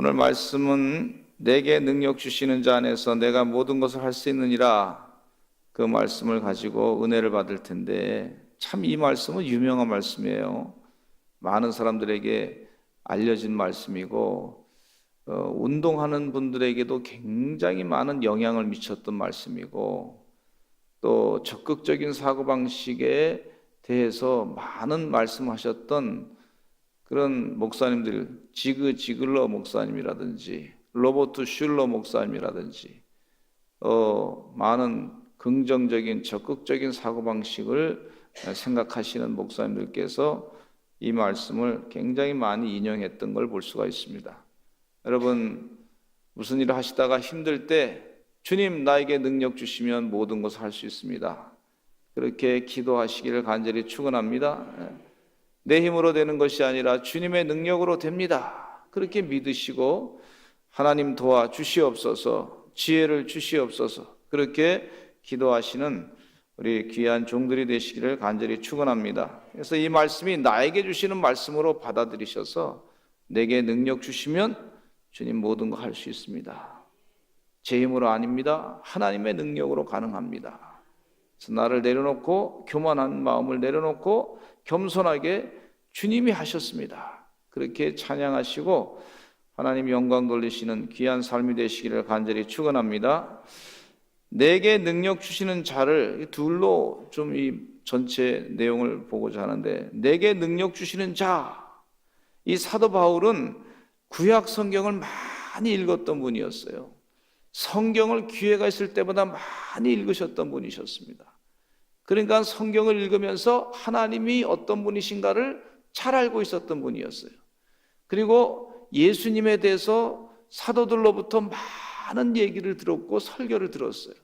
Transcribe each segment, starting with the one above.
오늘 말씀은 내게 능력 주시는 자 안에서 내가 모든 것을 할 수 있느니라, 그 말씀을 가지고 은혜를 받을 텐데, 참 이 말씀은 유명한 말씀이에요. 많은 사람들에게 알려진 말씀이고 운동하는 분들에게도 굉장히 많은 영향을 미쳤던 말씀이고, 또 적극적인 사고방식에 대해서 많은 말씀하셨던 그런 목사님들, 지그 지글러 목사님이라든지 로버트 슐러 목사님이라든지 많은 긍정적인 적극적인 사고방식을 생각하시는 목사님들께서 이 말씀을 굉장히 많이 인용했던 걸 볼 수가 있습니다. 여러분, 무슨 일을 하시다가 힘들 때 주님 나에게 능력 주시면 모든 것을 할 수 있습니다, 그렇게 기도하시기를 간절히 축원합니다. 내 힘으로 되는 것이 아니라 주님의 능력으로 됩니다, 그렇게 믿으시고 하나님 도와주시옵소서, 지혜를 주시옵소서, 그렇게 기도하시는 우리 귀한 종들이 되시기를 간절히 축원합니다. 그래서 이 말씀이 나에게 주시는 말씀으로 받아들이셔서 내게 능력 주시면 주님 모든 거 할 수 있습니다, 제 힘으로 아닙니다, 하나님의 능력으로 가능합니다. 그래서 나를 내려놓고, 교만한 마음을 내려놓고 겸손하게 주님이 하셨습니다, 그렇게 찬양하시고 하나님 영광 돌리시는 귀한 삶이 되시기를 간절히 축원합니다. 내게 능력 주시는 자를 둘로 좀 이 전체 내용을 보고자 하는데, 내게 능력 주시는 자, 이 사도 바울은 구약 성경을 많이 읽었던 분이었어요. 성경을 기회가 있을 때마다 많이 읽으셨던 분이셨습니다. 그러니까 성경을 읽으면서 하나님이 어떤 분이신가를 잘 알고 있었던 분이었어요. 그리고 예수님에 대해서 사도들로부터 많은 얘기를 들었고 설교를 들었어요.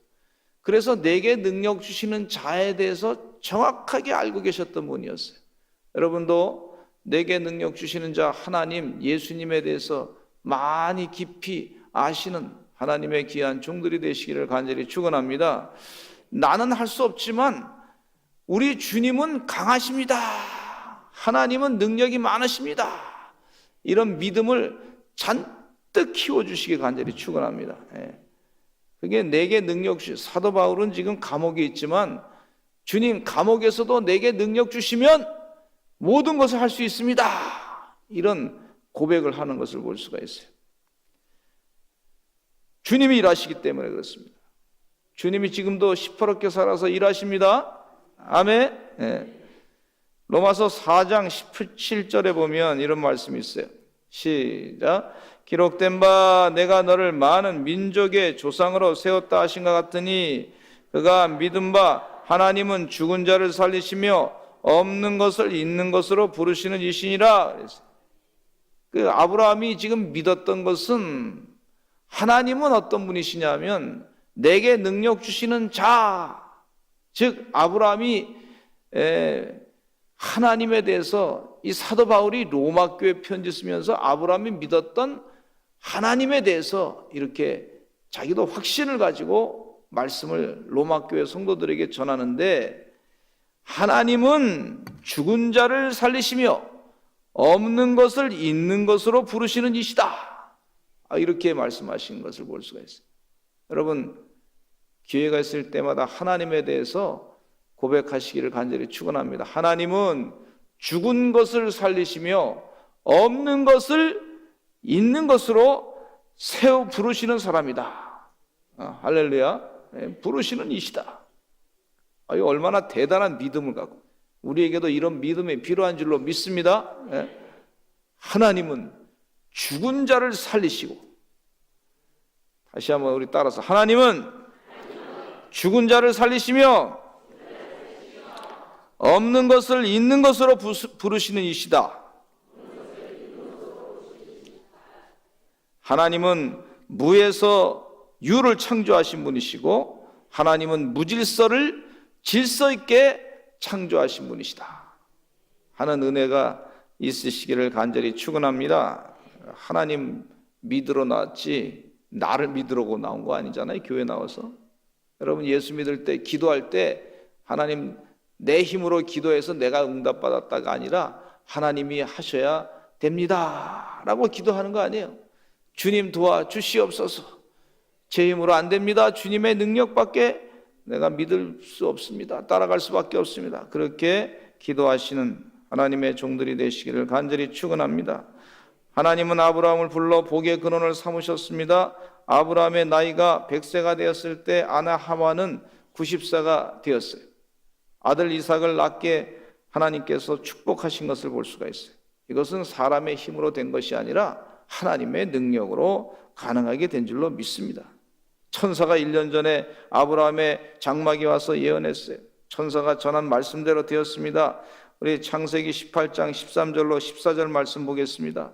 그래서 내게 능력 주시는 자에 대해서 정확하게 알고 계셨던 분이었어요. 여러분도 내게 능력 주시는 자 하나님, 예수님에 대해서 많이 깊이 아시는 하나님의 귀한 종들이 되시기를 간절히 축원합니다. 나는 할 수 없지만 우리 주님은 강하십니다, 하나님은 능력이 많으십니다, 이런 믿음을 잔뜩 키워주시기 간절히 축원합니다. 그게 내게 능력 주시. 사도 바울은 지금 감옥에 있지만 주님, 감옥에서도 내게 능력 주시면 모든 것을 할 수 있습니다, 이런 고백을 하는 것을 볼 수가 있어요. 주님이 일하시기 때문에 그렇습니다. 주님이 지금도 시퍼렇게 살아서 일하십니다. 아멘. 로마서 4장 17절에 보면 이런 말씀이 있어요. 시작. 기록된 바 내가 너를 많은 민족의 조상으로 세웠다 하신 것 같으니 그가 믿은 바 하나님은 죽은 자를 살리시며 없는 것을 있는 것으로 부르시는 이시니라. 그 아브라함이 지금 믿었던 것은, 하나님은 어떤 분이시냐면 내게 능력 주시는 자, 즉 아브라함이 하나님에 대해서, 이 사도 바울이 로마 교회 편지 쓰면서 아브라함이 믿었던 하나님에 대해서 이렇게 자기도 확신을 가지고 말씀을 로마 교회 성도들에게 전하는데, 하나님은 죽은 자를 살리시며 없는 것을 있는 것으로 부르시는 이시다, 이렇게 말씀하신 것을 볼 수가 있어요. 여러분, 기회가 있을 때마다 하나님에 대해서 고백하시기를 간절히 축원합니다. 하나님은 죽은 것을 살리시며 없는 것을 있는 것으로 세워 부르시는 사람이다. 할렐루야. 부르시는 이시다. 이거 얼마나 대단한 믿음을 갖고, 우리에게도 이런 믿음이 필요한 줄로 믿습니다. 하나님은 죽은 자를 살리시고, 다시 한번 우리 따라서, 하나님은 죽은 자를 살리시며 없는 것을 있는 것으로 부르시는 이시다. 하나님은 무에서 유를 창조하신 분이시고 하나님은 무질서를 질서 있게 창조하신 분이시다 하는 은혜가 있으시기를 간절히 축원합니다. 하나님 믿으러 나왔지 나를 믿으려고 나온 거 아니잖아요. 교회 나와서. 여러분, 예수 믿을 때, 기도할 때 하나님 내 힘으로 기도해서 내가 응답받았다가 아니라 하나님이 하셔야 됩니다 라고 기도하는 거 아니에요. 주님 도와주시옵소서. 제 힘으로 안 됩니다. 주님의 능력밖에 내가 믿을 수 없습니다. 따라갈 수밖에 없습니다. 그렇게 기도하시는 하나님의 종들이 되시기를 간절히 축원합니다. 하나님은 아브라함을 불러 복의 근원을 삼으셨습니다. 아브라함의 나이가 100세가 되었을 때 아내 하와는 90세가 되었어요. 아들 이삭을 낳게 하나님께서 축복하신 것을 볼 수가 있어요. 이것은 사람의 힘으로 된 것이 아니라 하나님의 능력으로 가능하게 된 줄로 믿습니다. 천사가 1년 전에 아브라함의 장막에 와서 예언했어요. 천사가 전한 말씀대로 되었습니다. 우리 창세기 18장 13절로 14절 말씀 보겠습니다.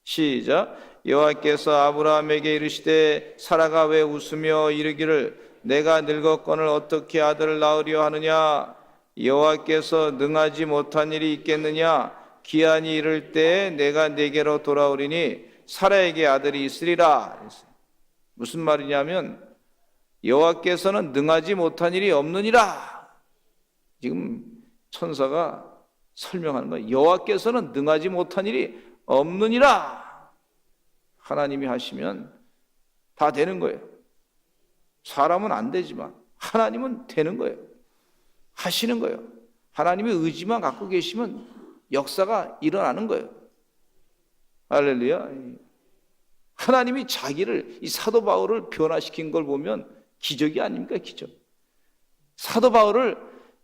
시작. 여호와께서 아브라함에게 이르시되 사라가 왜 웃으며 이르기를 내가 늙었거늘 어떻게 아들을 낳으려 하느냐. 여호와께서 능하지 못한 일이 있겠느냐. 기한이 이를 때에 내가 네게로 돌아오리니 사라에게 아들이 있으리라. 무슨 말이냐면 여호와께서는 능하지 못한 일이 없느니라. 지금 천사가 설명하는 거예요. 여호와께서는 능하지 못한 일이 없느니라. 하나님이 하시면 다 되는 거예요. 사람은 안 되지만 하나님은 되는 거예요. 하시는 거예요. 하나님의 의지만 갖고 계시면 역사가 일어나는 거예요. 할렐루야. 하나님이 자기를, 이 사도 바울을 변화시킨 걸 보면 기적이 아닙니까? 기적. 사도 바울을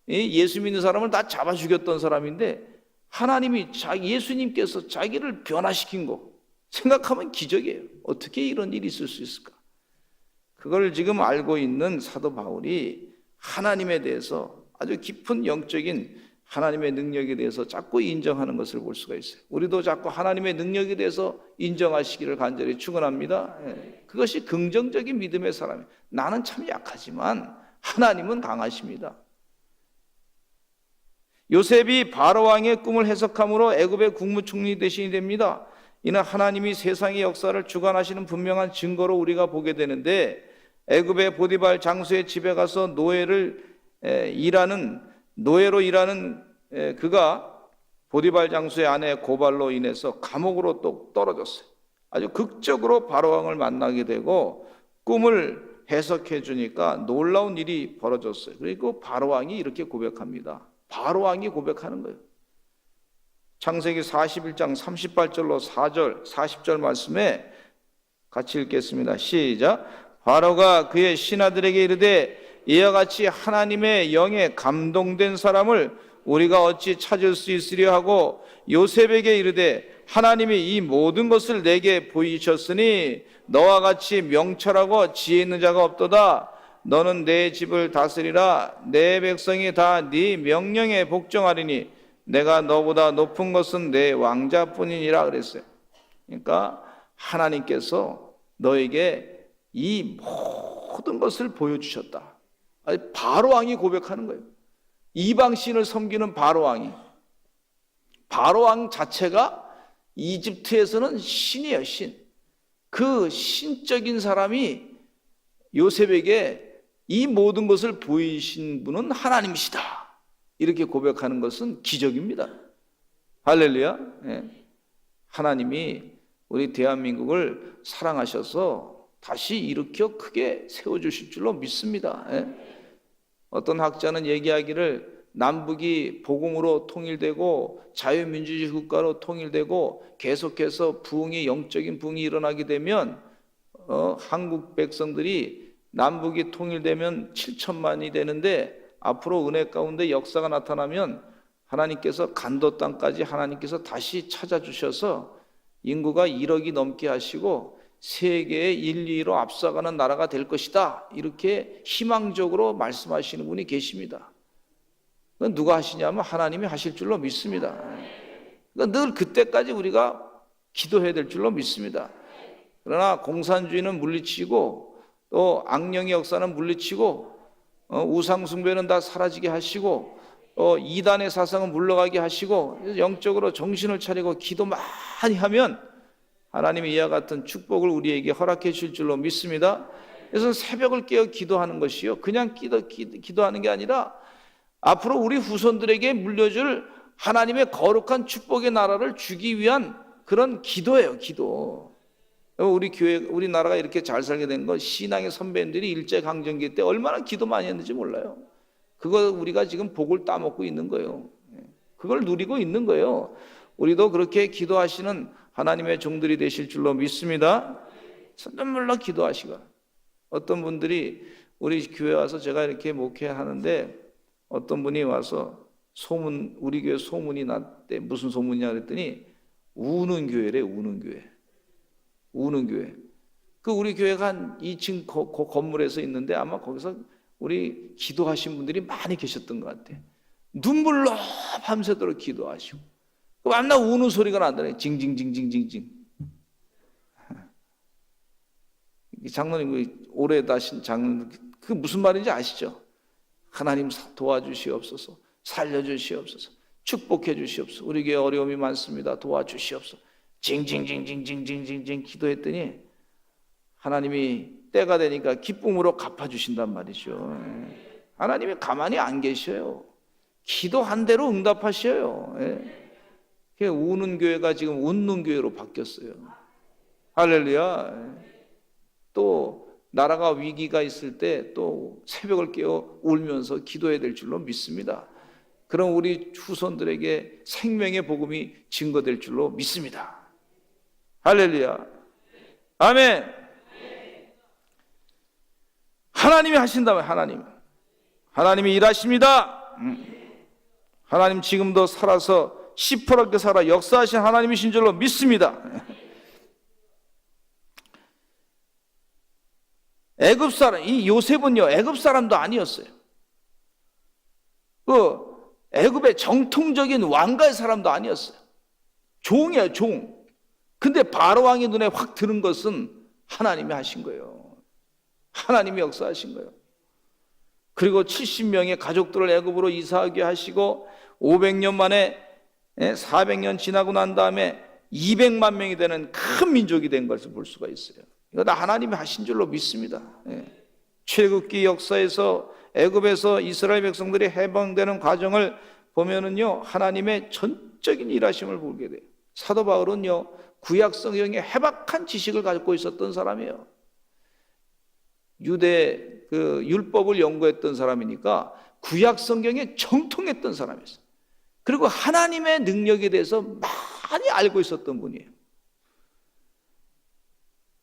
예수 믿는 사람을 다 잡아 죽였던 사람인데 하나님이 예수님께서 자기를 변화시킨 거 생각하면 기적이에요. 어떻게 이런 일이 있을 수 있을까? 그걸 지금 알고 있는 사도 바울이 하나님에 대해서 아주 깊은 영적인 하나님의 능력에 대해서 자꾸 인정하는 것을 볼 수가 있어요. 우리도 자꾸 하나님의 능력에 대해서 인정하시기를 간절히 축원합니다. 그것이 긍정적인 믿음의 사람이에요. 나는 참 약하지만 하나님은 강하십니다. 요셉이 바로 왕의 꿈을 해석함으로 애굽의 국무총리 대신이 됩니다. 이는 하나님이 세상의 역사를 주관하시는 분명한 증거로 우리가 보게 되는데, 애굽의 보디발 장수의 집에 가서 노예로 일하는 그가 보디발 장수의 아내의 고발로 인해서 감옥으로 또 떨어졌어요. 아주 극적으로 바로왕을 만나게 되고 꿈을 해석해 주니까 놀라운 일이 벌어졌어요. 그리고 바로왕이 이렇게 고백합니다. 바로왕이 고백하는 거예요. 창세기 41장 38절로 4절 40절 말씀에 같이 읽겠습니다. 시작. 바로가 그의 신하들에게 이르되 이와 같이 하나님의 영에 감동된 사람을 우리가 어찌 찾을 수 있으려 하고 요셉에게 이르되 하나님이 이 모든 것을 내게 보이셨으니 너와 같이 명철하고 지혜 있는 자가 없도다. 너는 내 집을 다스리라. 내 백성이 다 네 명령에 복종하리니 내가 너보다 높은 것은 내 왕자뿐이니라 그랬어요. 그러니까 하나님께서 너에게 이 모든 것을 보여주셨다. 바로왕이 고백하는 거예요. 이방신을 섬기는 바로왕이. 바로왕 자체가 이집트에서는 신이에요, 신. 그 신적인 사람이 요셉에게 이 모든 것을 보이신 분은 하나님이시다. 이렇게 고백하는 것은 기적입니다. 할렐루야. 네. 하나님이 우리 대한민국을 사랑하셔서 다시 일으켜 크게 세워주실 줄로 믿습니다. 네. 어떤 학자는 얘기하기를 남북이 복음으로 통일되고 자유민주주의 국가로 통일되고 계속해서 부흥이, 영적인 부흥이 일어나게 되면 한국 백성들이 남북이 통일되면 7천만이 되는데 앞으로 은혜 가운데 역사가 나타나면 하나님께서 간도 땅까지 하나님께서 다시 찾아주셔서 인구가 1억이 넘게 하시고 세계의 1, 2위로 앞서가는 나라가 될 것이다. 이렇게 희망적으로 말씀하시는 분이 계십니다. 그건 누가 하시냐면 하나님이 하실 줄로 믿습니다. 그러니까 늘 그때까지 우리가 기도해야 될 줄로 믿습니다. 그러나 공산주의는 물리치고 또 악령의 역사는 물리치고 우상숭배는 다 사라지게 하시고 이단의 사상은 물러가게 하시고 영적으로 정신을 차리고 기도 많이 하면 하나님이 이와 같은 축복을 우리에게 허락해 주실 줄로 믿습니다. 그래서 새벽을 깨어 기도하는 것이요, 그냥 기도하는 게 아니라 앞으로 우리 후손들에게 물려줄 하나님의 거룩한 축복의 나라를 주기 위한 그런 기도예요. 기도. 우리 교회, 우리나라가 이렇게 잘 살게 된 건 신앙의 선배님들이 일제강점기 때 얼마나 기도 많이 했는지 몰라요. 그거 우리가 지금 복을 따먹고 있는 거예요. 그걸 누리고 있는 거예요. 우리도 그렇게 기도하시는 하나님의 종들이 되실 줄로 믿습니다. 선전물로 기도하시고, 어떤 분들이 우리 교회 와서 제가 이렇게 목회하는데 어떤 분이 와서 우리 교회 소문이 났대. 무슨 소문이냐 그랬더니 우는 교회래. 우는 교회. 그 우리 교회가 한 2층 건물에서 있는데 아마 거기서 우리 기도하신 분들이 많이 계셨던 것 같아. 눈물로 밤새도록 기도하시고, 만나 우는 소리가 난다네. 징징징징징징. 장로님, 오래 다신 장로님, 그 무슨 말인지 아시죠? 하나님 도와주시옵소서, 살려주시옵소서, 축복해 주시옵소서, 우리 교회 어려움이 많습니다, 도와주시옵소서. 징징징징징징징징 기도했더니 하나님이 때가 되니까 기쁨으로 갚아주신단 말이죠. 하나님이 가만히 안 계셔요. 기도한 대로 응답하셔요. 우는 교회가 지금 웃는 교회로 바뀌었어요. 할렐루야. 또 나라가 위기가 있을 때 또 새벽을 깨어 울면서 기도해야 될 줄로 믿습니다. 그럼 우리 후손들에게 생명의 복음이 증거될 줄로 믿습니다. 할렐루야. 아멘. 하나님이 하신다면 하나님이 일하십니다. 하나님 지금도 살아서 시퍼렇게 살아 역사하신 하나님이신 줄로 믿습니다. 애굽 사람, 이 요셉은요, 애굽 사람도 아니었어요. 애굽의 정통적인 왕가의 사람도 아니었어요. 종이에요, 종. 근데 바로 왕의 눈에 확 드는 것은 하나님이 하신 거예요. 하나님이 역사하신 거예요. 그리고 70명의 가족들을 애굽으로 이사하게 하시고 500년 만에 400년 지나고 난 다음에 200만 명이 되는 큰 민족이 된 것을 볼 수가 있어요. 이거 다 하나님이 하신 줄로 믿습니다. 출애굽기 역사에서 애굽에서 이스라엘 백성들이 해방되는 과정을 보면은요, 하나님의 전적인 일하심을 보게 돼요. 사도 바울은요, 구약 성경에 해박한 지식을 가지고 있었던 사람이에요. 유대 율법을 연구했던 사람이니까 구약 성경에 정통했던 사람이었어요. 그리고 하나님의 능력에 대해서 많이 알고 있었던 분이에요.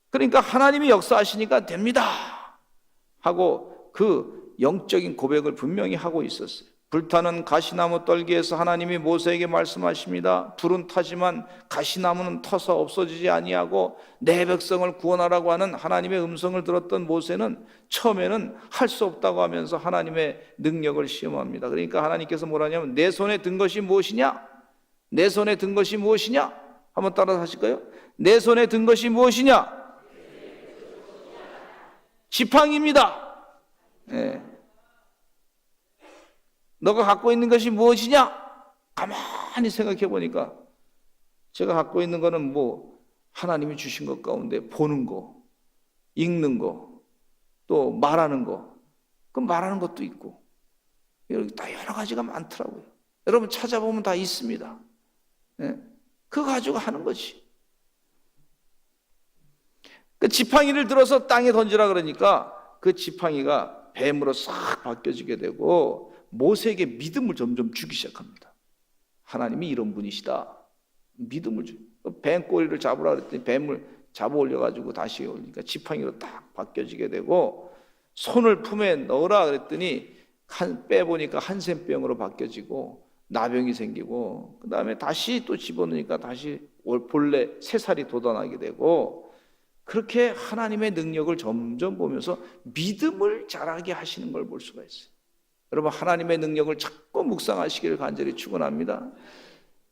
그러니까 하나님이 역사하시니까 됩니다 하고 그 영적인 고백을 분명히 하고 있었어요. 불타는 가시나무 떨기에서 하나님이 모세에게 말씀하십니다. 불은 타지만 가시나무는 터서 없어지지 아니하고 내 백성을 구원하라고 하는 하나님의 음성을 들었던 모세는 처음에는 할 수 없다고 하면서 하나님의 능력을 시험합니다. 그러니까 하나님께서 뭐라냐면 내 손에 든 것이 무엇이냐? 내 손에 든 것이 무엇이냐? 한번 따라서 하실까요? 내 손에 든 것이 무엇이냐? 지팡이입니다. 너가 갖고 있는 것이 무엇이냐? 가만히 생각해 보니까 제가 갖고 있는 거는 하나님이 주신 것 가운데 보는 거, 읽는 거, 또 말하는 거, 그 말하는 것도 있고 다 여러 가지가 많더라고요. 여러분 찾아보면 다 있습니다. 그거 가지고 하는 거지. 그 지팡이를 들어서 땅에 던지라 그러니까 그 지팡이가 뱀으로 싹 바뀌어지게 되고 모세에게 믿음을 점점 주기 시작합니다. 하나님이 이런 분이시다. 믿음을 주. 뱀 꼬리를 잡으라 그랬더니 뱀을 잡아 올려가지고 다시 올리니까 지팡이로 딱 바뀌어지게 되고 손을 품에 넣으라 그랬더니 빼보니까 한센병으로 바뀌어지고 나병이 생기고 그 다음에 다시 또 집어넣으니까 다시 본래 새살이 돋아나게 되고 그렇게 하나님의 능력을 점점 보면서 믿음을 자라게 하시는 걸 볼 수가 있어요. 여러분 하나님의 능력을 자꾸 묵상하시기를 간절히 축원합니다.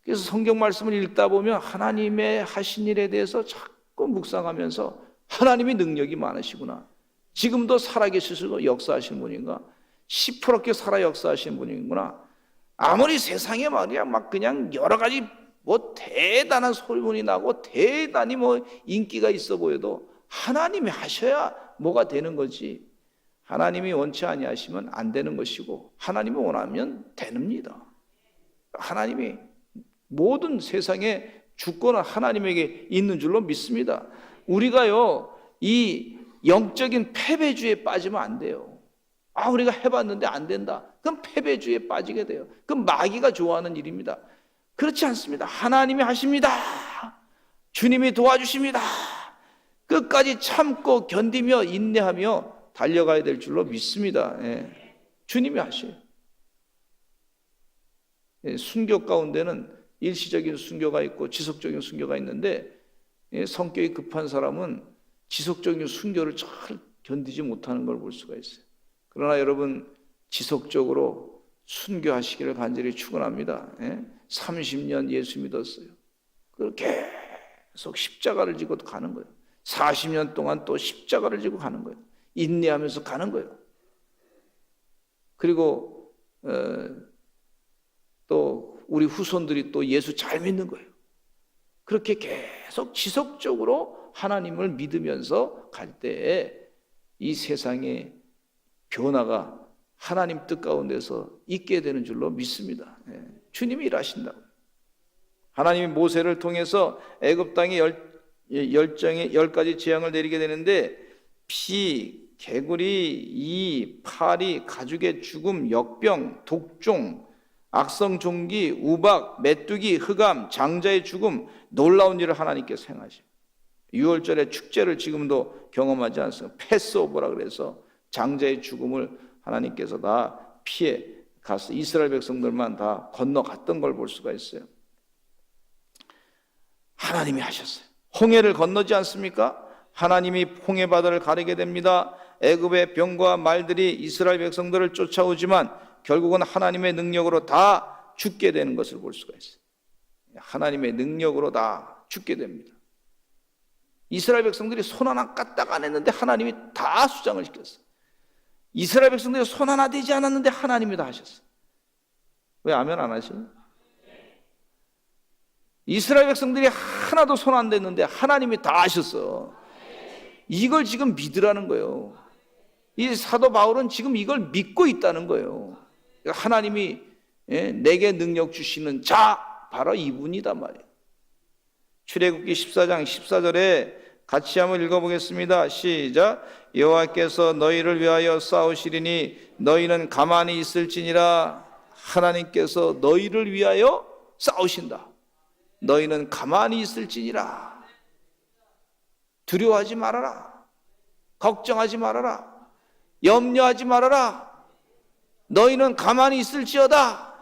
그래서 성경 말씀을 읽다 보면 하나님의 하신 일에 대해서 자꾸 묵상하면서 하나님의 능력이 많으시구나. 지금도 살아계시고 역사하시는 분인가? 시퍼렇게 살아 역사하시는 분이구나. 아무리 세상에 말이야 막 그냥 여러 가지 대단한 소문이 나고 대단히 인기가 있어 보여도 하나님이 하셔야 뭐가 되는 거지. 하나님이 원치 아니하시면 안 되는 것이고 하나님이 원하면 됩니다. 하나님이 모든 세상의 주권은 하나님에게 있는 줄로 믿습니다. 우리가요, 이 영적인 패배주의에 빠지면 안 돼요. 우리가 해봤는데 안 된다. 그럼 패배주의에 빠지게 돼요. 그럼 마귀가 좋아하는 일입니다. 그렇지 않습니다. 하나님이 하십니다. 주님이 도와주십니다. 끝까지 참고 견디며 인내하며 달려가야 될 줄로 믿습니다. 주님이 하셔요. 순교 가운데는 일시적인 순교가 있고 지속적인 순교가 있는데, 성격이 급한 사람은 지속적인 순교를 잘 견디지 못하는 걸 볼 수가 있어요. 그러나 여러분, 지속적으로 순교하시기를 간절히 축원합니다. 30년 예수 믿었어요. 그렇게 계속 십자가를 지고 가는 거예요. 40년 동안 또 십자가를 지고 가는 거예요. 인내하면서 가는 거예요. 그리고 또 우리 후손들이 또 예수 잘 믿는 거예요. 그렇게 계속 지속적으로 하나님을 믿으면서 갈 때에 이 세상의 변화가 하나님 뜻 가운데서 있게 되는 줄로 믿습니다. 주님이 일하신다고. 하나님이 모세를 통해서 애굽 땅에 10가지 재앙을 내리게 되는데, 피, 개구리, 이, 파리, 가죽의 죽음, 역병, 독종, 악성 종기, 우박, 메뚜기, 흑암, 장자의 죽음, 놀라운 일을 하나님께서 행하십니다. 6월절에 축제를 지금도 경험하지 않습니까? 패스오버라 그래서 장자의 죽음을 하나님께서 다 피해 가서 이스라엘 백성들만 다 건너갔던 걸 볼 수가 있어요. 하나님이 하셨어요. 홍해를 건너지 않습니까? 하나님이 홍해 바다를 가르게 됩니다. 애굽의 병과 말들이 이스라엘 백성들을 쫓아오지만 결국은 하나님의 능력으로 다 죽게 되는 것을 볼 수가 있어요. 하나님의 능력으로 다 죽게 됩니다. 이스라엘 백성들이 손 하나 까딱 안 했는데 하나님이 다 수장을 시켰어요. 이스라엘 백성들이 손 하나 대지 않았는데 하나님이 다 하셨어요. 왜 아멘 안 하시요? 이스라엘 백성들이 하나도 손 안 댔는데 하나님이 다 하셨어. 이걸 지금 믿으라는 거예요. 이 사도 바울은 지금 이걸 믿고 있다는 거예요. 하나님이 내게 능력 주시는 자, 바로 이분이단 말이에요. 출애굽기 14장 14절에 같이 한번 읽어보겠습니다. 시작. 여호와께서 너희를 위하여 싸우시리니 너희는 가만히 있을지니라. 하나님께서 너희를 위하여 싸우신다. 너희는 가만히 있을지니라. 두려워하지 말아라. 걱정하지 말아라. 염려하지 말아라. 너희는 가만히 있을지어다.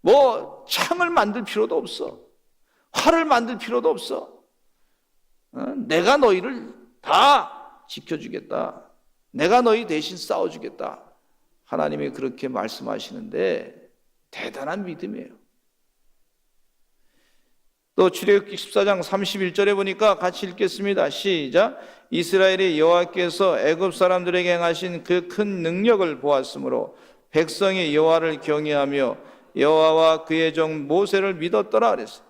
뭐 창을 만들 필요도 없어. 활을 만들 필요도 없어. 내가 너희를 다 지켜주겠다. 내가 너희 대신 싸워주겠다. 하나님이 그렇게 말씀하시는데 대단한 믿음이에요. 또 출애굽기 14장 31절에 보니까 같이 읽겠습니다. 시작. 이스라엘이 여호와께서 애굽 사람들에게 행하신 그 큰 능력을 보았으므로 백성이 여호와를 경외하며 여호와와 그의 종 모세를 믿었더라 그랬어요.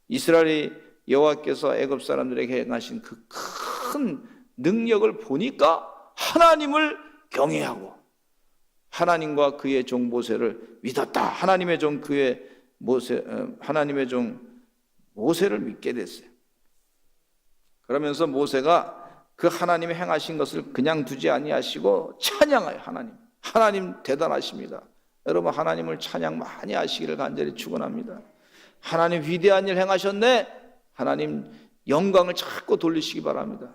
이스라엘이 여호와께서 애굽 사람들에게 행하신 그 큰 능력을 보니까 하나님을 경외하고 하나님과 그의 종 모세를 믿었다. 하나님의 종 하나님의 종 모세를 믿게 됐어요. 그러면서 모세가 그 하나님이 행하신 것을 그냥 두지 아니하시고 찬양하여 하나님 대단하십니다. 여러분, 하나님을 찬양 많이 하시기를 간절히 축원합니다. 하나님 위대한 일 행하셨네. 하나님 영광을 자꾸 돌리시기 바랍니다.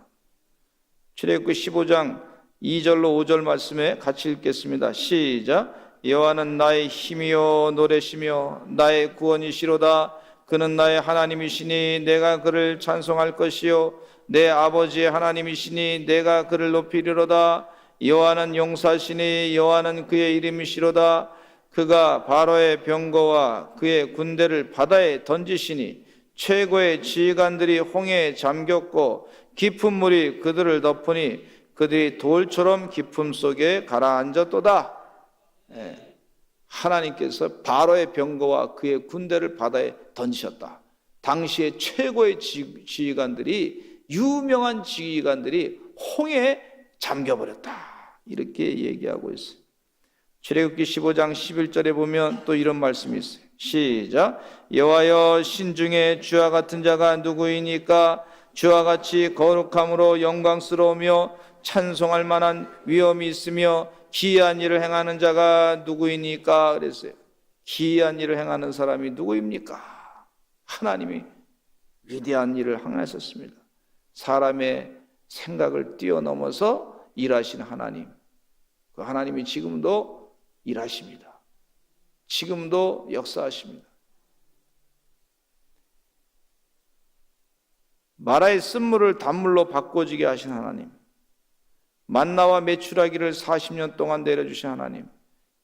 출애굽기 15장 2절로 5절 말씀에 같이 읽겠습니다. 시작. 여호와는 나의 힘이요 노래시며 나의 구원이시로다. 그는 나의 하나님이시니 내가 그를 찬송할 것이요 내 아버지의 하나님이시니 내가 그를 높이리로다. 여호와는 용사시니 여호와는 그의 이름이시로다. 그가 바로의 병거와 그의 군대를 바다에 던지시니 최고의 지휘관들이 홍해에 잠겼고 깊은 물이 그들을 덮으니 그들이 돌처럼 깊음 속에 가라앉았도다. 하나님께서 바로의 병거와 그의 군대를 바다에 던지셨다. 당시에 최고의 지휘관들이, 유명한 지휘관들이 홍해에 잠겨버렸다. 이렇게 얘기하고 있어요. 출애굽기 15장 11절에 보면 또 이런 말씀이 있어요. 시작. 여호와여, 신중에 주와 같은 자가 누구이니까? 주와 같이 거룩함으로 영광스러우며 찬송할 만한 위엄이 있으며 기이한 일을 행하는 자가 누구이니까? 그랬어요. 기이한 일을 행하는 사람이 누구입니까? 하나님이 위대한 일을 행하셨습니다. 사람의 생각을 뛰어넘어서 일하신 하나님, 그 하나님이 지금도 일하십니다. 지금도 역사하십니다. 마라의 쓴물을 단물로 바꿔지게 하신 하나님, 만나와 메추라기를 40년 동안 내려주신 하나님,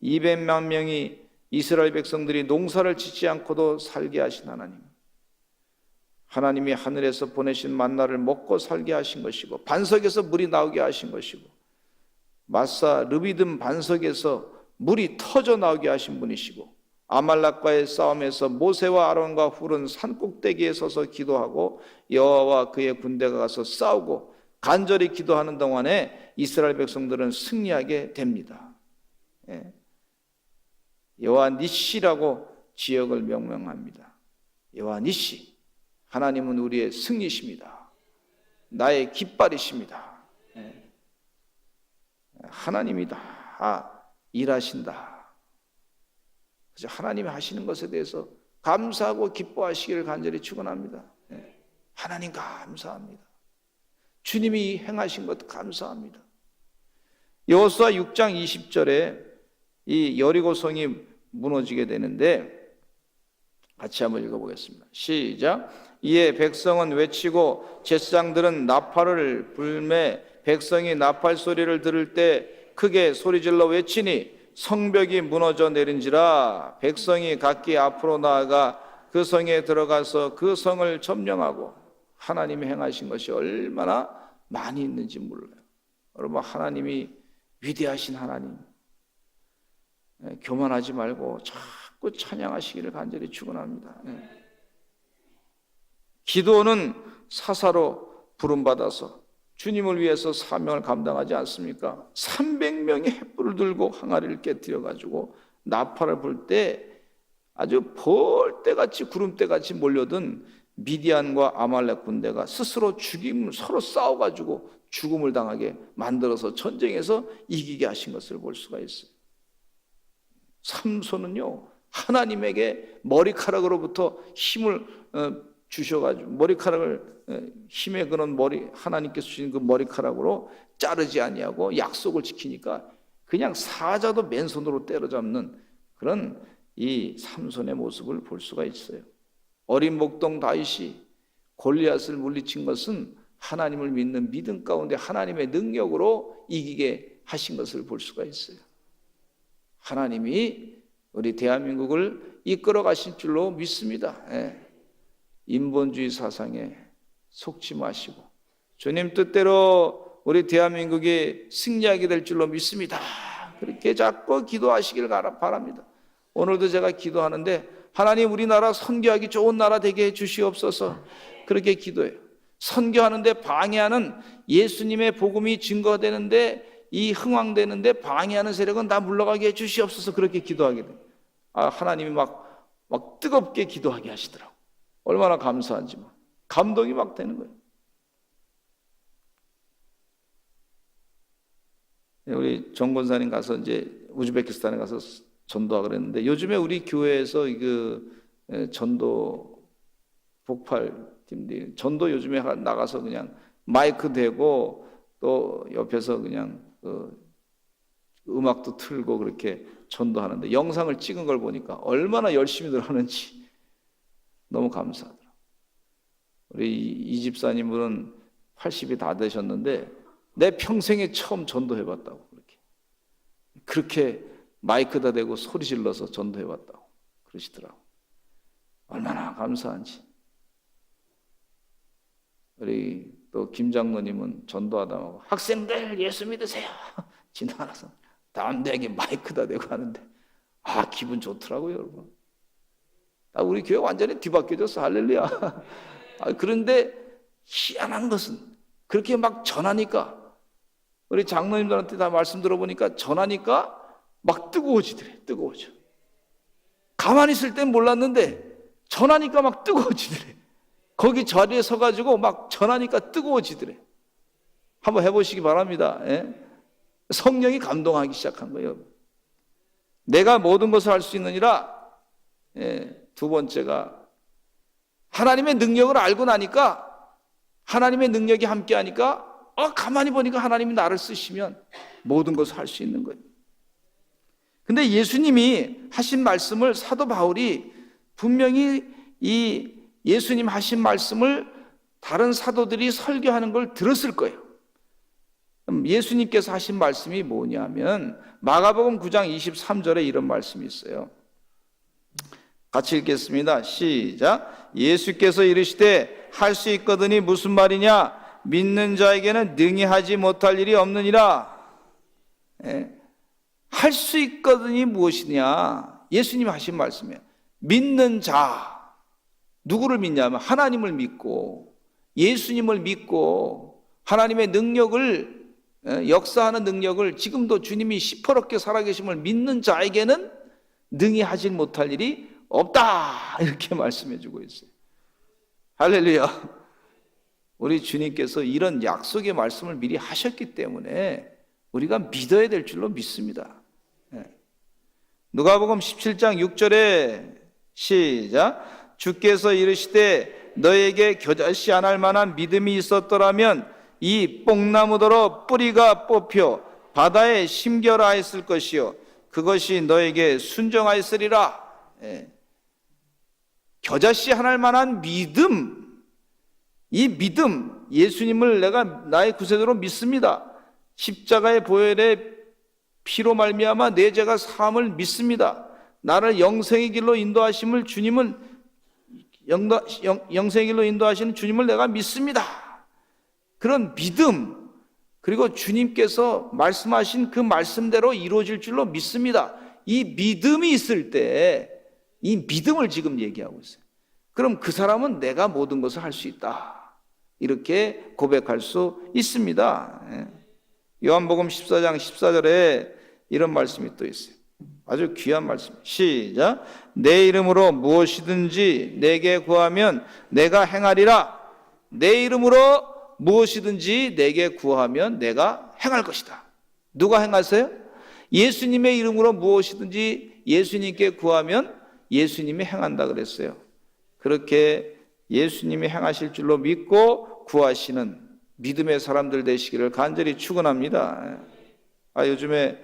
200만 명이 이스라엘 백성들이 농사를 짓지 않고도 살게 하신 하나님, 하나님이 하늘에서 보내신 만나를 먹고 살게 하신 것이고, 반석에서 물이 나오게 하신 것이고, 마사 르비dim 반석에서 물이 터져 나오게 하신 분이시고, 아말렉과의 싸움에서 모세와 아론과 훌은 산꼭대기에 서서 기도하고 여호와와 그의 군대가 가서 싸우고 간절히 기도하는 동안에 이스라엘 백성들은 승리하게 됩니다. 여호와 니시라고 지역을 명명합니다. 여호와 니시, 하나님은 우리의 승리십니다. 나의 깃발이십니다. 하나님이 다 일하신다. 그래서 하나님이 하시는 것에 대해서 감사하고 기뻐하시기를 간절히 축원합니다. 하나님 감사합니다. 주님이 행하신 것 감사합니다. 여호수아 6장 20절에 이 여리고성이 무너지게 되는데 같이 한번 읽어보겠습니다. 시작. 이에 백성은 외치고 제사장들은 나팔을 불매 백성이 나팔 소리를 들을 때 크게 소리질러 외치니 성벽이 무너져 내린지라. 백성이 각기 앞으로 나아가 그 성에 들어가서 그 성을 점령하고. 하나님이 행하신 것이 얼마나 많이 있는지 몰라요. 여러분, 하나님이 위대하신 하나님, 교만하지 말고 자꾸 찬양하시기를 간절히 축원합니다. 기도는 사사로 부름받아서 주님을 위해서 사명을 감당하지 않습니까? 300명이 횃불을 들고 항아리를 깨뜨려 가지고 나팔을 불 때 아주 벌떼같이 구름떼같이 몰려든 미디안과 아말렉 군대가 스스로 서로 싸워가지고 죽음을 당하게 만들어서 전쟁에서 이기게 하신 것을 볼 수가 있어요. 삼손은요, 하나님에게 머리카락으로부터 힘을 주셔가지고 머리카락을 힘의 그런 하나님께서 주신 그 머리카락으로 자르지 아니하고 약속을 지키니까 그냥 사자도 맨손으로 때려잡는 그런 이 삼손의 모습을 볼 수가 있어요. 어린 목동 다윗이 골리앗을 물리친 것은 하나님을 믿는 믿음 가운데 하나님의 능력으로 이기게 하신 것을 볼 수가 있어요. 하나님이 우리 대한민국을 이끌어 가실 줄로 믿습니다. 인본주의 사상에 속지 마시고 주님 뜻대로 우리 대한민국이 승리하게 될 줄로 믿습니다. 그렇게 자꾸 기도하시길 바랍니다. 오늘도 제가 기도하는데 하나님, 우리나라 선교하기 좋은 나라 되게 해 주시옵소서. 그렇게 기도해요. 선교하는데 방해하는, 예수님의 복음이 증거되는데 이 흥왕되는데 방해하는 세력은 다 물러가게 해 주시옵소서. 그렇게 기도하게 돼요. 하나님이 막 뜨겁게 기도하게 하시더라고. 얼마나 감사한지 감동이 막 되는 거예요. 우리 정 권사님 가서 이제 우즈베키스탄에 가서 전도하고 그랬는데 요즘에 우리 교회에서 그 전도 폭발팀들이 전도 요즘에 나가서 그냥 마이크 대고 또 옆에서 그냥 음악도 틀고 그렇게 전도하는데 영상을 찍은 걸 보니까 얼마나 열심히들 하는지 너무 감사하더라고요. 우리 이 집사님은 80이 다 되셨는데 내 평생에 처음 전도해봤다고 그렇게 마이크다 대고 소리 질러서 전도해봤다고 그러시더라고요. 얼마나 감사한지. 우리 또 김 장로님은 전도하다 학생들 예수 믿으세요 지나가서 담대하게 마이크다 대고 하는데 기분 좋더라고요, 여러분. 우리 교회 완전히 뒤바뀌어졌어. 할렐루야. 그런데 희한한 것은 그렇게 막 전하니까 우리 장로님들한테 다 말씀 들어보니까 전하니까 막 뜨거워지더래. 뜨거워져. 가만히 있을 땐 몰랐는데 전하니까 막 뜨거워지더래. 거기 자리에 서가지고 막 전하니까 뜨거워지더래. 한번 해보시기 바랍니다. 예? 성령이 감동하기 시작한 거예요. 내가 모든 것을 할 수 있느니라. 예, 두 번째가 하나님의 능력을 알고 나니까, 하나님의 능력이 함께하니까 가만히 보니까 하나님이 나를 쓰시면 모든 것을 할 수 있는 거예요. 근데 예수님이 하신 말씀을 사도 바울이 분명히 이 예수님 하신 말씀을 다른 사도들이 설교하는 걸 들었을 거예요. 예수님께서 하신 말씀이 뭐냐면 마가복음 9장 23절에 이런 말씀이 있어요. 같이 읽겠습니다. 시작. 예수께서 이르시되 할 수 있거든이 무슨 말이냐? 믿는 자에게는 능히 하지 못할 일이 없느니라. 할 수 있거든이 무엇이냐? 예수님 하신 말씀이에요. 믿는 자, 누구를 믿냐면 하나님을 믿고 예수님을 믿고 하나님의 능력을, 역사하는 능력을 지금도 주님이 시퍼렇게 살아계심을 믿는 자에게는 능히 하지 못할 일이 없다, 이렇게 말씀해 주고 있어요. 할렐루야. 우리 주님께서 이런 약속의 말씀을 미리 하셨기 때문에 우리가 믿어야 될 줄로 믿습니다. 누가복음 17장 6절에 시작. 주께서 이르시되 너에게 겨자씨 안 할 만한 믿음이 있었더라면 이 뽕나무더러 뿌리가 뽑혀 바다에 심겨라했을 것이요 그것이 너에게 순종하였으리라. 겨자씨 안 할 만한 믿음, 이 믿음, 예수님을 내가 나의 구세주로 믿습니다. 십자가의 보혈의 피로 말미암아 내 죄가 사함을 믿습니다. 나를 영생의 길로 인도하심을 주님은 영생의 길로 인도하시는 주님을 내가 믿습니다. 그런 믿음, 그리고 주님께서 말씀하신 그 말씀대로 이루어질 줄로 믿습니다. 이 믿음이 있을 때 이 믿음을 지금 얘기하고 있어요. 그럼 그 사람은 내가 모든 것을 할 수 있다, 이렇게 고백할 수 있습니다. 요한복음 14장 14절에 이런 말씀이 또 있어요. 아주 귀한 말씀. 시작. 내 이름으로 무엇이든지 내게 구하면 내가 행하리라. 내 이름으로 무엇이든지 내게 구하면 내가 행할 것이다. 누가 행하세요? 예수님의 이름으로 무엇이든지 예수님께 구하면 예수님이 행한다 그랬어요. 그렇게 예수님이 행하실 줄로 믿고 구하시는 믿음의 사람들 되시기를 간절히 축원합니다. 요즘에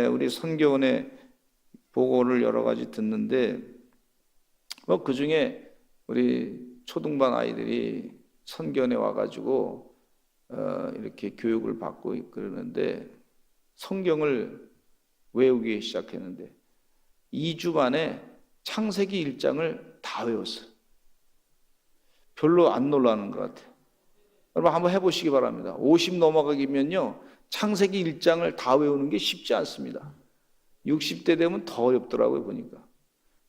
우리 선교원의 보고를 여러 가지 듣는데 그 중에 우리 초등반 아이들이 선교원에 와가지고 이렇게 교육을 받고 그러는데 성경을 외우기 시작했는데 2주 만에 창세기 1장을 다 외웠어요. 별로 안 놀라는 것 같아요. 여러분 한번 해보시기 바랍니다. 50 넘어가기면요 창세기 1장을 다 외우는 게 쉽지 않습니다. 60대 되면 더 어렵더라고요 보니까.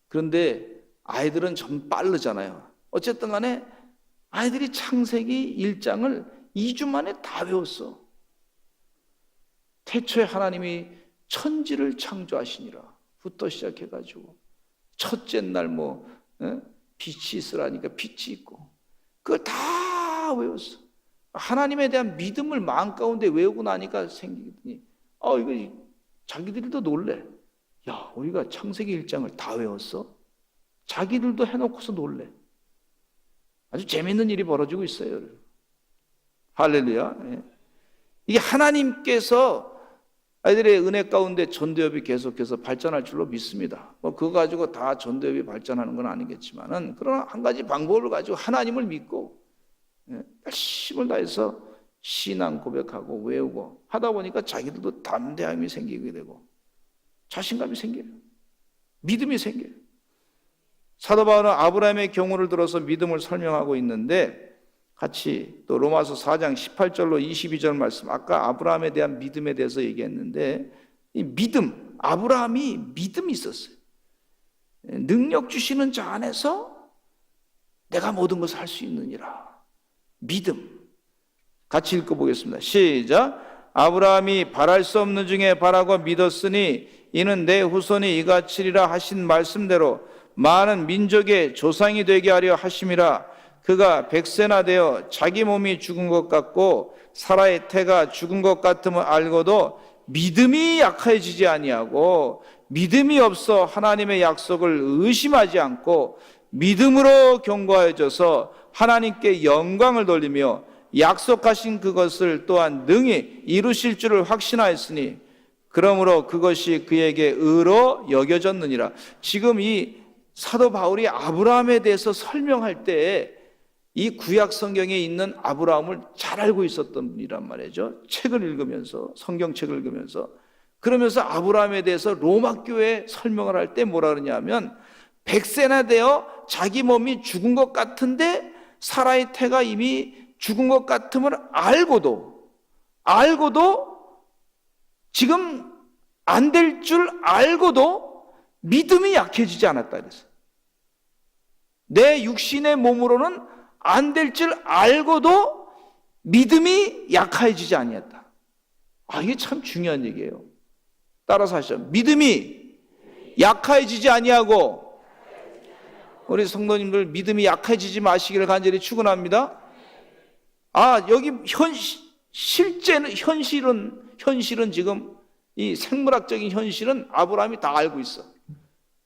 그런데 아이들은 좀 빠르잖아요. 어쨌든 간에 아이들이 창세기 1장을 2주 만에 다 외웠어. 태초에 하나님이 천지를 창조하시니라 부터 시작해가지고 첫째 날 빛이 있으라니까 빛이 있고 그걸 다 외웠어. 하나님에 대한 믿음을 마음 가운데 외우고 나니까 생기더니 이거 자기들도 놀래. 야, 우리가 창세기 1장을 다 외웠어? 자기들도 해놓고서 놀래. 아주 재밌는 일이 벌어지고 있어요. 할렐루야. 이게 하나님께서 아이들의 은혜 가운데 전도협이 계속해서 발전할 줄로 믿습니다. 그거 가지고 다 전도협이 발전하는 건 아니겠지만은, 그러나 한 가지 방법을 가지고 하나님을 믿고 열심을 다해서 신앙 고백하고 외우고 하다 보니까 자기들도 담대함이 생기게 되고 자신감이 생겨요. 믿음이 생겨요. 사도 바울은 아브라함의 경우를 들어서 믿음을 설명하고 있는데 같이 또 로마서 4장 18절로 22절 말씀, 아까 아브라함에 대한 믿음에 대해서 얘기했는데 이 믿음, 아브라함이 믿음이 있었어요. 능력 주시는 자 안에서 내가 모든 것을 할 수 있느니라. 믿음. 같이 읽어보겠습니다. 시작. 아브라함이 바랄 수 없는 중에 바라고 믿었으니 이는 내 후손이 이같이리라 하신 말씀대로 많은 민족의 조상이 되게 하려 하심이라. 그가 100세나 되어 자기 몸이 죽은 것 같고 사라의 태가 죽은 것 같음을 알고도 믿음이 약해지지 아니하고 믿음이 없어 하나님의 약속을 의심하지 않고 믿음으로 견고하여져서 하나님께 영광을 돌리며 약속하신 그것을 또한 능히 이루실 줄을 확신하였으니 그러므로 그것이 그에게 의로 여겨졌느니라. 지금 이 사도 바울이 아브라함에 대해서 설명할 때 이 구약 성경에 있는 아브라함을 잘 알고 있었던 분이란 말이죠. 책을 읽으면서, 성경책을 읽으면서. 그러면서 아브라함에 대해서 로마 교회 설명을 할 때 뭐라 그러냐면 100세나 되어 자기 몸이 죽은 것 같은데 사라의 태가 이미 죽은 것 같음을 알고도 지금 안 될 줄 알고도 믿음이 약해지지 않았다 그랬어요. 내 육신의 몸으로는 안 될 줄 알고도 믿음이 약해지지 아니었다. 이게 참 중요한 얘기예요. 따라서 하시죠. 믿음이 약해지지 아니하고. 우리 성도님들 믿음이 약해지지 마시기를 간절히 축원합니다. 여기 현실은 지금 이 생물학적인 현실은 아브라함이 다 알고 있어.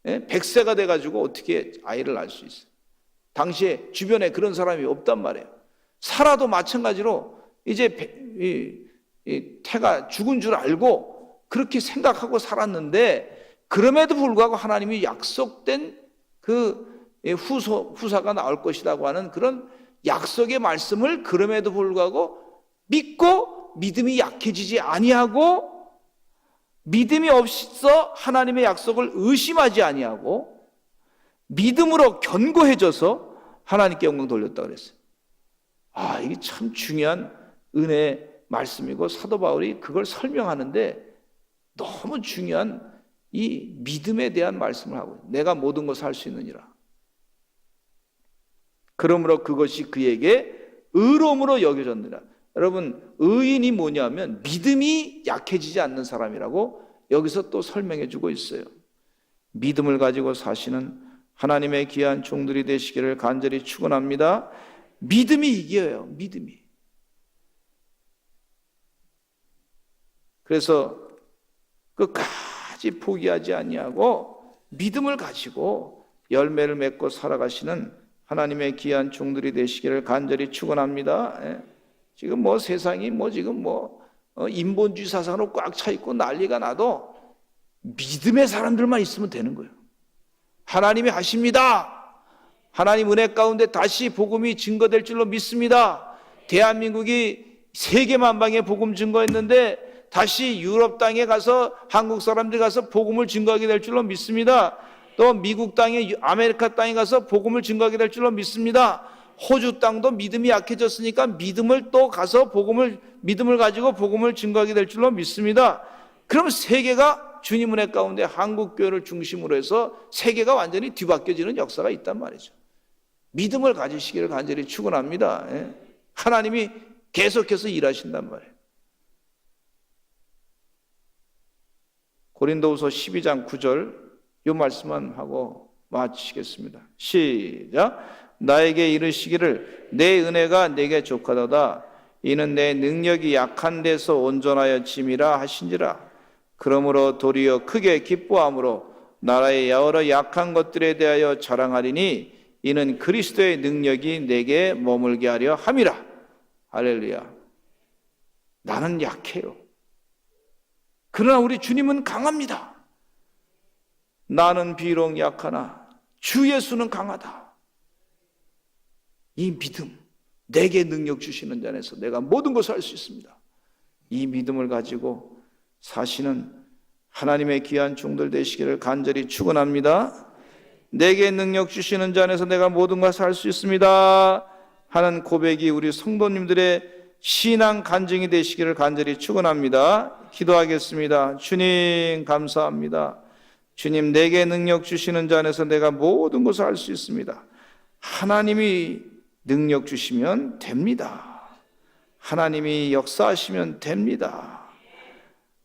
100세가 돼가지고 어떻게 아이를 낳을 수 있어? 당시에 주변에 그런 사람이 없단 말이에요. 사라도 마찬가지로 이제 태가 죽은 줄 알고 그렇게 생각하고 살았는데 그럼에도 불구하고 하나님이 약속된 그 후사가 나올 것이라고 하는 그런 약속의 말씀을 그럼에도 불구하고 믿고 믿음이 약해지지 아니하고 믿음이 없어 하나님의 약속을 의심하지 아니하고 믿음으로 견고해져서 하나님께 영광 돌렸다 그랬어요. 이게 참 중요한 은혜의 말씀이고 사도 바울이 그걸 설명하는데 너무 중요한 이 믿음에 대한 말씀을 하고 있어요. 내가 모든 것을 할 수 있느니라. 그러므로 그것이 그에게 의로움으로 여겨졌느니라. 여러분, 의인이 뭐냐면 믿음이 약해지지 않는 사람이라고 여기서 또 설명해 주고 있어요. 믿음을 가지고 사시는 하나님의 귀한 종들이 되시기를 간절히 축원합니다. 믿음이 이겨요. 믿음이. 그래서 끝까지 포기하지 아니하고 믿음을 가지고 열매를 맺고 살아가시는 하나님의 귀한 종들이 되시기를 간절히 축원합니다. 지금 세상이 지금 인본주의 사상으로 꽉 차 있고 난리가 나도 믿음의 사람들만 있으면 되는 거예요. 하나님이 하십니다. 하나님 은혜 가운데 다시 복음이 증거될 줄로 믿습니다. 대한민국이 세계 만방에 복음 증거했는데 다시 유럽 땅에 가서 한국 사람들이 가서 복음을 증거하게 될 줄로 믿습니다. 또 미국 땅에 아메리카 땅에 가서 복음을 증거하게 될 줄로 믿습니다. 호주 땅도 믿음이 약해졌으니까 믿음을 가지고 복음을 증거하게 될 줄로 믿습니다. 그럼 세계가 주님 은혜 가운데 한국 교회를 중심으로 해서 세계가 완전히 뒤바뀌어지는 역사가 있단 말이죠. 믿음을 가지시기를 간절히 축원합니다. 하나님이 계속해서 일하신단 말이에요. 고린도후서 12장 9절 이 말씀만 하고 마치겠습니다. 시작. 나에게 이르시기를 내 은혜가 내게 족하도다. 이는 내 능력이 약한 데서 온전하여 짐이라 하신지라. 그러므로 도리어 크게 기뻐함으로 나라의 여러 약한 것들에 대하여 자랑하리니 이는 그리스도의 능력이 내게 머물게 하려 함이라. 할렐루야. 나는 약해요. 그러나 우리 주님은 강합니다. 나는 비록 약하나 주 예수는 강하다. 이 믿음, 내게 능력 주시는 자 안에서 내가 모든 것을 할 수 있습니다. 이 믿음을 가지고 사시는 하나님의 귀한 종들 되시기를 간절히 축원합니다. 내게 능력 주시는 자 안에서 내가 모든 것을 할 수 있습니다 하는 고백이 우리 성도님들의 신앙 간증이 되시기를 간절히 축원합니다. 기도하겠습니다. 주님 감사합니다. 주님, 내게 능력 주시는 자 안에서 내가 모든 것을 할 수 있습니다. 하나님이 능력 주시면 됩니다. 하나님이 역사하시면 됩니다.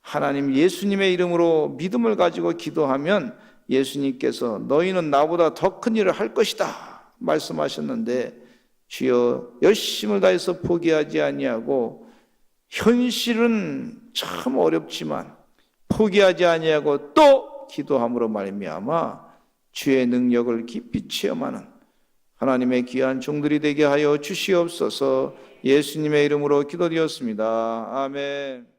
하나님 예수님의 이름으로 믿음을 가지고 기도하면 예수님께서 너희는 나보다 더 큰 일을 할 것이다 말씀하셨는데, 주여 열심을 다해서 포기하지 아니하고, 현실은 참 어렵지만 포기하지 아니하고 또 기도함으로 말미암아 주의 능력을 깊이 체험하는 하나님의 귀한 종들이 되게 하여 주시옵소서. 예수님의 이름으로 기도드렸습니다. 아멘.